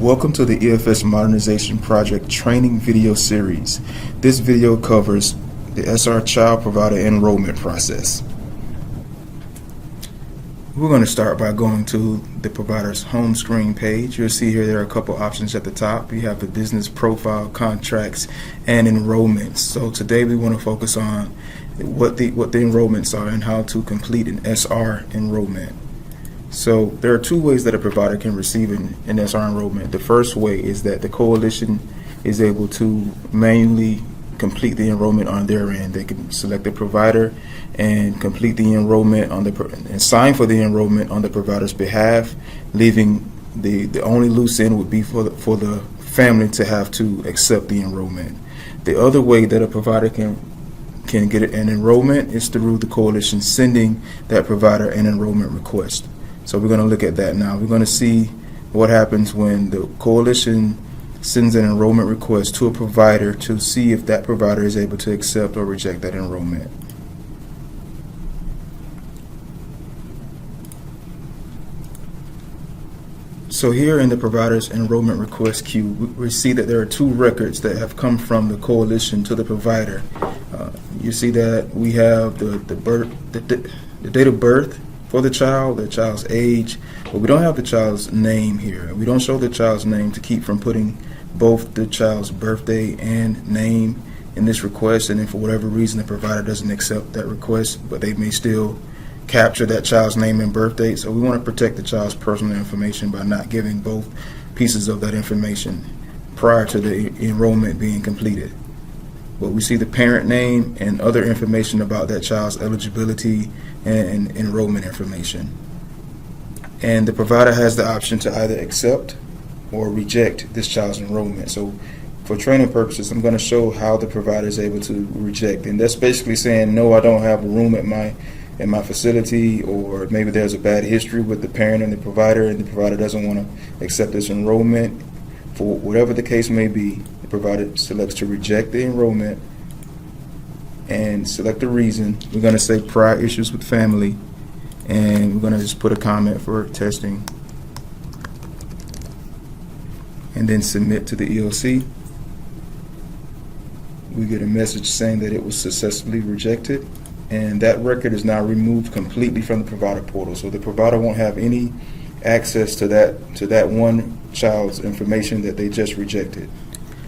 Welcome to the EFS Modernization Project training video series. This video covers the SR Child Provider enrollment process. We're going to start by going to the provider's home screen page. You'll see here there are a couple options at the top. You have the business profile, contracts, and enrollments. So today we want to focus on what the enrollments are and how to complete an SR enrollment. So there are two ways that a provider can receive an SR enrollment. The first way is that the coalition is able to manually complete the enrollment on their end. They can select the provider and complete the enrollment and sign for the enrollment on the provider's behalf, leaving the only loose end would be for the family to have to accept the enrollment. The other way that a provider can get an enrollment is through the coalition sending that provider an enrollment request. So we're going to look at that now. We're going to see what happens when the coalition sends an enrollment request to a provider to see if that provider is able to accept or reject that enrollment. So here in the provider's enrollment request queue, we see that there are two records that have come from the coalition to the provider. You see that we have the date of birth for the child's age, but we don't have the child's name here. We don't show the child's name to keep from putting both the child's birthday and name in this request, and then for whatever reason the provider doesn't accept that request, but they may still capture that child's name and birth date. So we want to protect the child's personal information by not giving both pieces of that information prior to the enrollment being completed. But we see the parent name and other information about that child's eligibility and enrollment information. And the provider has the option to either accept or reject this child's enrollment. So for training purposes, I'm going to show how the provider is able to reject. And that's basically saying, no, I don't have a room at my facility, or maybe there's a bad history with the parent and the provider doesn't want to accept this enrollment. For whatever the case may be, the provider selects to reject the enrollment and select the reason. We're going to say prior issues with family, and we're going to just put a comment for testing and then submit to the EOC. We get a message saying that it was successfully rejected, and that record is now removed completely from the provider portal. So the provider won't have any access to that one child's information that they just rejected.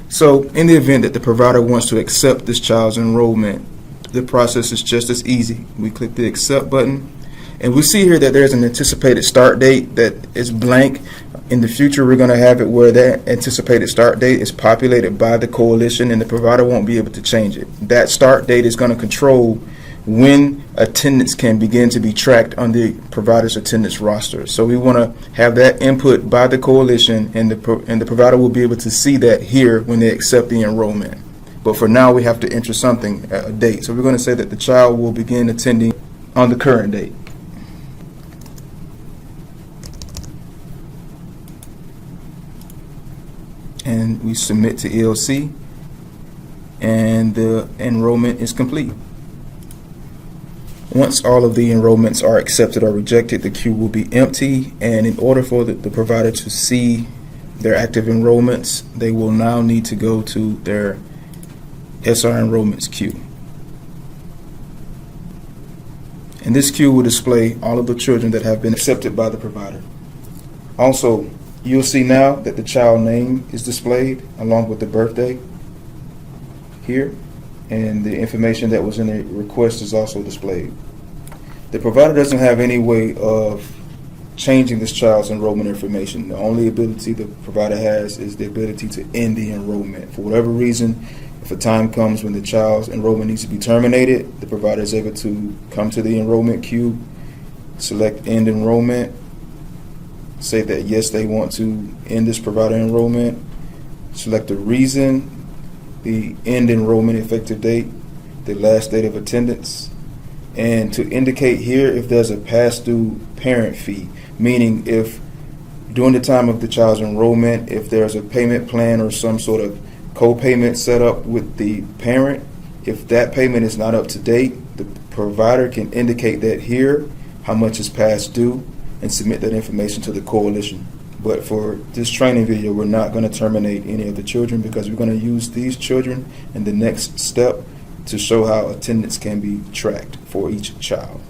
So in the event that the provider wants to accept this child's enrollment, the process is just as easy. We click the accept button, and we see here that there's an anticipated start date that is blank. In the future, we're going to have it where that anticipated start date is populated by the coalition, and the provider won't be able to change it. That start date is going to control when attendance can begin to be tracked on the provider's attendance roster. So we want to have that input by the coalition, and the provider will be able to see that here when they accept the enrollment. But for now, we have to enter something, a date. So we're going to say that the child will begin attending on the current date. And we submit to EOC, and the enrollment is complete. Once all of the enrollments are accepted or rejected, the queue will be empty, and in order for the provider to see their active enrollments, they will now need to go to their SR enrollments queue. And this queue will display all of the children that have been accepted by the provider. Also, you'll see now that the child name is displayed along with the birthday here, and the information that was in the request is also displayed. The provider doesn't have any way of changing this child's enrollment information. The only ability the provider has is the ability to end the enrollment. For whatever reason, if a time comes when the child's enrollment needs to be terminated, the provider is able to come to the enrollment queue, select end enrollment, say that yes, they want to end this provider enrollment, select the reason, the end enrollment effective date, the last date of attendance, and to indicate here if there's a past due parent fee, meaning if during the time of the child's enrollment, if there's a payment plan or some sort of co-payment set up with the parent, if that payment is not up to date, the provider can indicate that here, how much is past due, and submit that information to the coalition. But for this training video, we're not going to terminate any of the children because we're going to use these children in the next step to show how attendance can be tracked for each child.